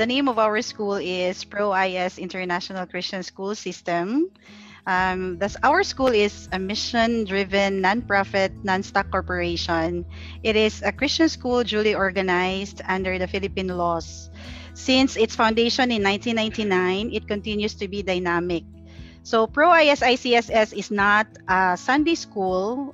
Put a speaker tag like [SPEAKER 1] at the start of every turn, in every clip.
[SPEAKER 1] The name of our school is PROIS International Christian School System. Our school is a mission-driven, nonprofit, non-stock corporation. It is a Christian school duly organized under the Philippine laws. Since its foundation in 1999, it continues to be dynamic. So ProIS ICSS is not a Sunday school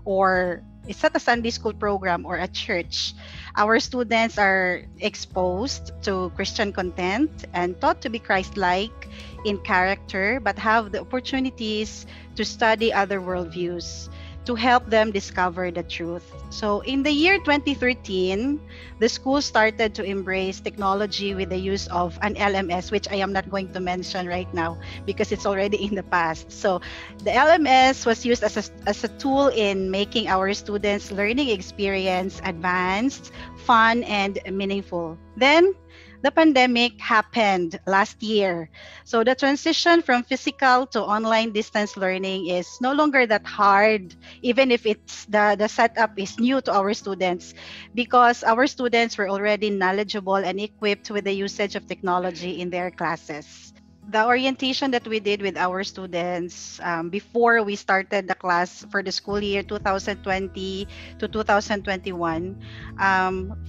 [SPEAKER 1] or it's not a Sunday school program or a church. Our students are exposed to Christian content and taught to be Christ-like in character, but have the opportunities to study other worldviews to help them discover the truth. So in the year 2013, the school started to embrace technology with the use of an LMS, which I am not going to mention right now because it's already in the past. So the LMS was used as a tool in making our students' learning experience advanced, fun, and meaningful. Then the pandemic happened last year. So the transition from physical to online distance learning is no longer that hard, even if it's the setup is new to our students, because our students were already knowledgeable and equipped with the usage of technology in their classes. The orientation that we did with our students before we started the class for the school year 2020 to 2021,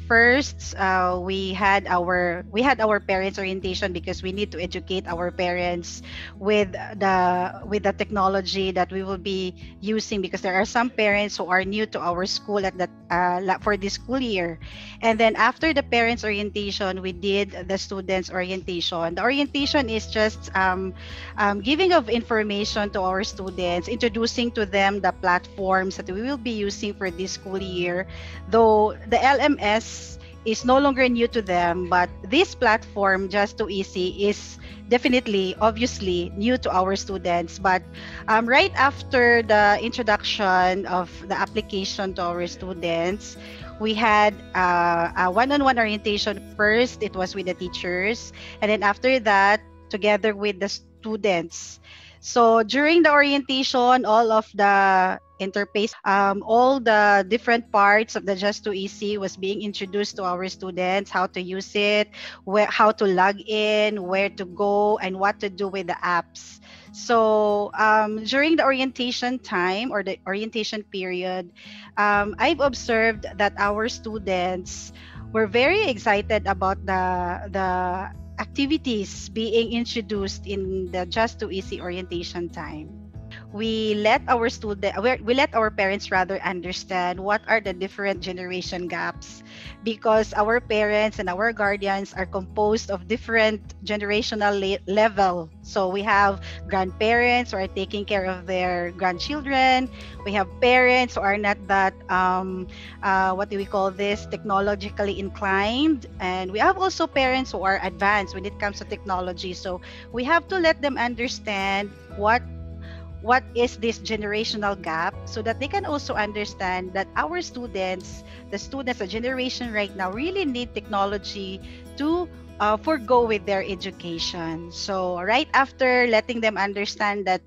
[SPEAKER 1] first we had our parents orientation because we need to educate our parents with the technology that we will be using, because there are some parents who are new to our school at that for this school year. And then after the parents orientation, we did the students orientation. The orientation is just giving of information to our students, introducing to them the platforms that we will be using for this school year. Though the LMS is no longer new to them, but this platform, J2e, is definitely, obviously, new to our students. But right after the introduction of the application to our students, we had a one-on-one orientation. First, it was with the teachers, and then after that, together with the students. So during the orientation, all of the interface, all the different parts of the J2e was being introduced to our students, how to use it, how to log in, where to go, and what to do with the apps. So during the orientation time or the orientation period, I've observed that our students were very excited about the activities being introduced in the J2e orientation time. We let our parents rather understand what are the different generation gaps, because our parents and our guardians are composed of different generational level. So we have grandparents who are taking care of their grandchildren. We have parents who are not that what do we call this, technologically inclined, and we have also parents who are advanced when it comes to technology. So we have to let them understand what is this generational gap, so that they can also understand that our students, the generation right now, really need technology to forego with their education. So right after letting them understand that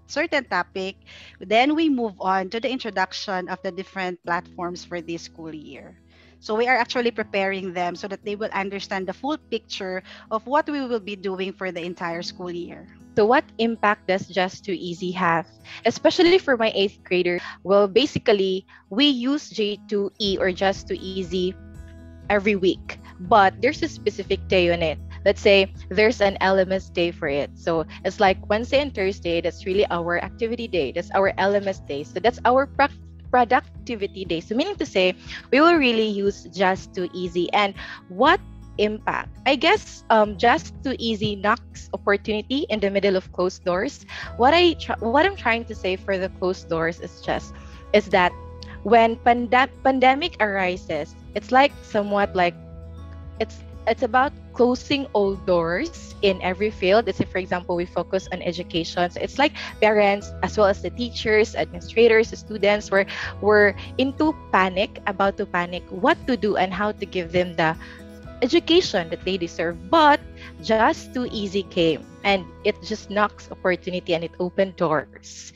[SPEAKER 1] certain topic, then we move on to the introduction of the different platforms for this school year. So we are actually preparing them so that they will understand the full picture of what we will be doing for the entire school year.
[SPEAKER 2] So what impact does J2e have, especially for my 8th grader? Well, basically, we use J2e or J2e every week, but there's a specific day on it. Let's say there's an LMS day for it. So it's like Wednesday and Thursday, that's really our activity day. That's our LMS day. So that's our productivity day. So meaning to say, we will really use J2e. And what impact? I guess J2e knocks opportunity in the middle of closed doors. What I'm trying to say for the closed doors is that when pandemic arises, it's like somewhat like it's about closing all doors in every field. Let's say, for example, we focus on education. So it's like parents as well as the teachers, administrators, the students were about to panic what to do and how to give them the education that they deserve. But J2e came and it just knocks opportunity and it opened doors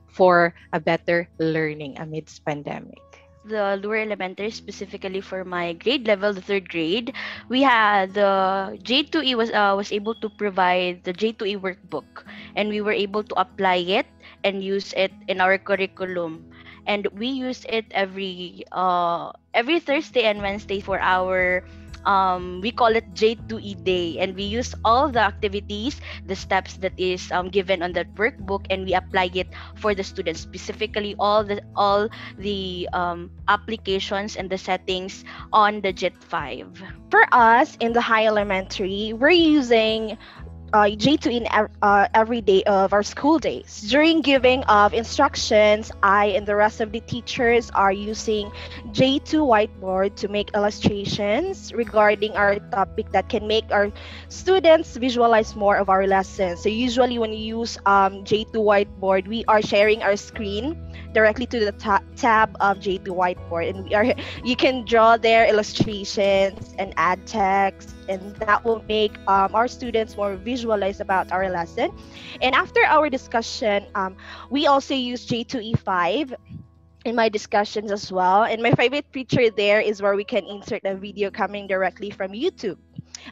[SPEAKER 2] for a better learning amidst pandemic.
[SPEAKER 3] the lower elementary, specifically for my grade level, the third grade, we had the J2E was able to provide the J2E workbook, and we were able to apply it and use it in our curriculum. And we use it every Thursday and Wednesday for our we call it J2E day, and we use all the activities, the steps that is given on that workbook, and we apply it for the students, specifically all the applications and the settings on the J5.
[SPEAKER 2] For us in the high elementary, we're using J2 in every day of our school days. During giving of instructions, I and the rest of the teachers are using J2 whiteboard to make illustrations regarding our topic that can make our students visualize more of our lessons. So usually when you use J2 whiteboard, we are sharing our screen directly to the tab of J2 whiteboard, and you can draw their illustrations and add text, and that will make our students more visualize about our lesson. And after our discussion, we also use J2E5 in my discussions as well. And my favorite feature there is where we can insert a video coming directly from YouTube.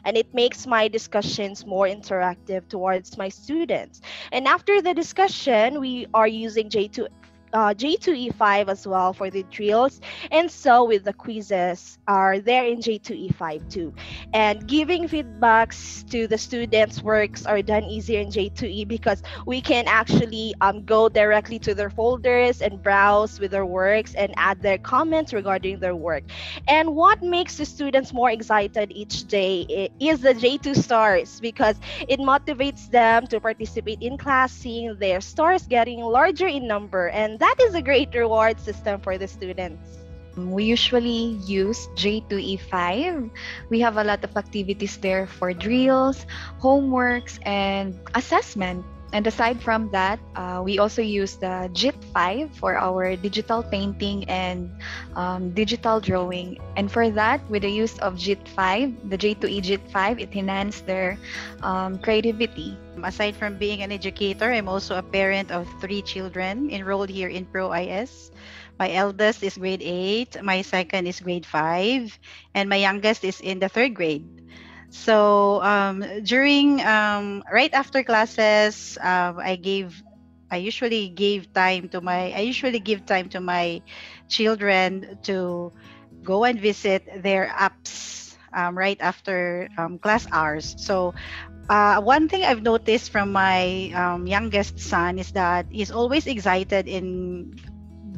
[SPEAKER 2] And it makes my discussions more interactive towards my students. And after the discussion, we are using J2E5 as well for the drills, and so with the quizzes are there in J2E5 too. And giving feedbacks to the students' works are done easier in J2E because we can actually go directly to their folders and browse with their works and add their comments regarding their work. And what makes the students more excited each day is the J2 stars, because it motivates them to participate in class, seeing their stars getting larger in number, and that is a great reward system for the students.
[SPEAKER 4] We usually use J2E5. We have a lot of activities there for drills, homeworks, and assessment. And aside from that, we also use the JIT5 for our digital painting and digital drawing. And for that, with the use of JIT5, the J2E JIT5, it enhanced their creativity.
[SPEAKER 1] Aside from being an educator, I'm also a parent of 3 children enrolled here in PROIS. My eldest is grade 8, my second is grade 5, and my youngest is in the 3rd grade. So during right after classes, I usually give time to my children to go and visit their apps right after class hours. So one thing I've noticed from my youngest son is that he's always excited in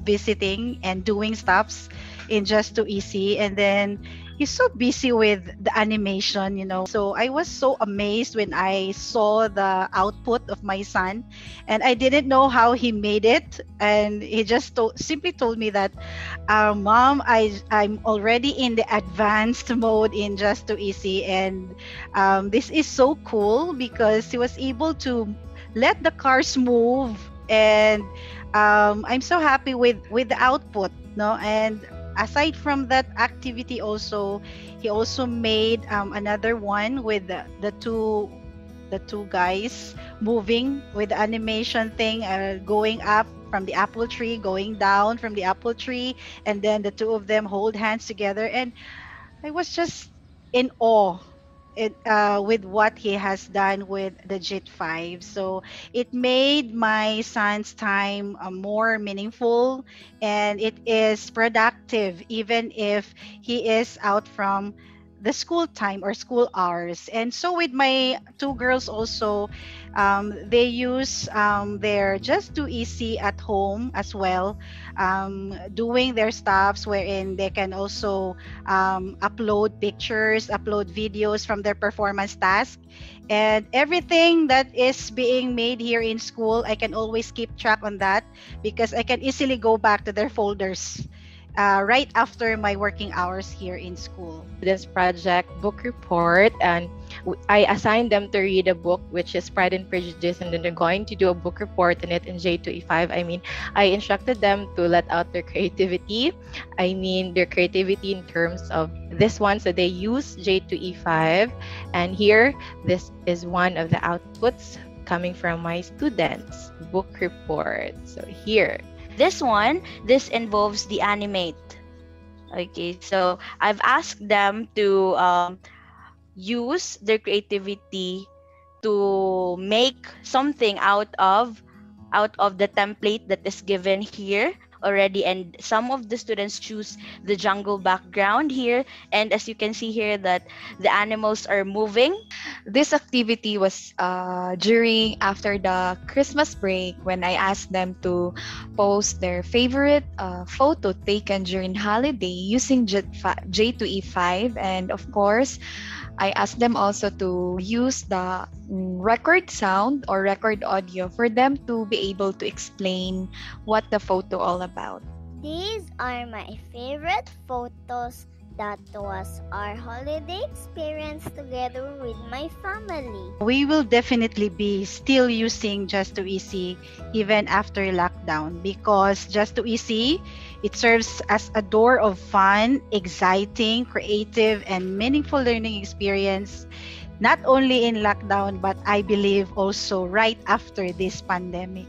[SPEAKER 1] visiting and doing stuffs in J2e, and then he's so busy with the animation, So I was so amazed when I saw the output of my son, and I didn't know how he made it. And he just simply told me that, Mom, I'm already in the advanced mode in J2e, and this is so cool because he was able to let the cars move, and I'm so happy with the output, no? And aside from that activity, also he also made another one with the two guys moving with the animation thing, going up from the apple tree, going down from the apple tree, and then the two of them hold hands together. And I was just in awe with what he has done with the JIT5. So it made my son's time more meaningful, and it is productive even if he is out from the school time or school hours. And so with my 2 girls also, they use their J2e at home as well, doing their stuffs wherein they can also upload pictures, upload videos from their performance task. And everything that is being made here in school, I can always keep track on that because I can easily go back to their folders right after my working hours here in school.
[SPEAKER 2] This project book report, and I assigned them to read a book, which is Pride and Prejudice, and then they're going to do a book report in it in J2E5. I instructed them to let out their creativity. Their creativity in terms of this one. So they use J2E5, and here, this is one of the outputs coming from my students' book report. So here.
[SPEAKER 3] This involves the animate. Okay, so I've asked them to use their creativity to make something out of the template that is given here already, and some of the students choose the jungle background here, and as you can see here that the animals are moving.
[SPEAKER 4] This activity was during after the Christmas break, when I asked them to post their favorite photo taken during holiday using J2E5, and of course I asked them also to use the record sound or record audio for them to be able to explain what the photo all about.
[SPEAKER 5] These are my favorite photos. That was our holiday experience together with my family.
[SPEAKER 1] We will definitely be still using J2e even after lockdown, because J2e, it serves as a door of fun, exciting, creative, and meaningful learning experience, not only in lockdown, but I believe also right after this pandemic.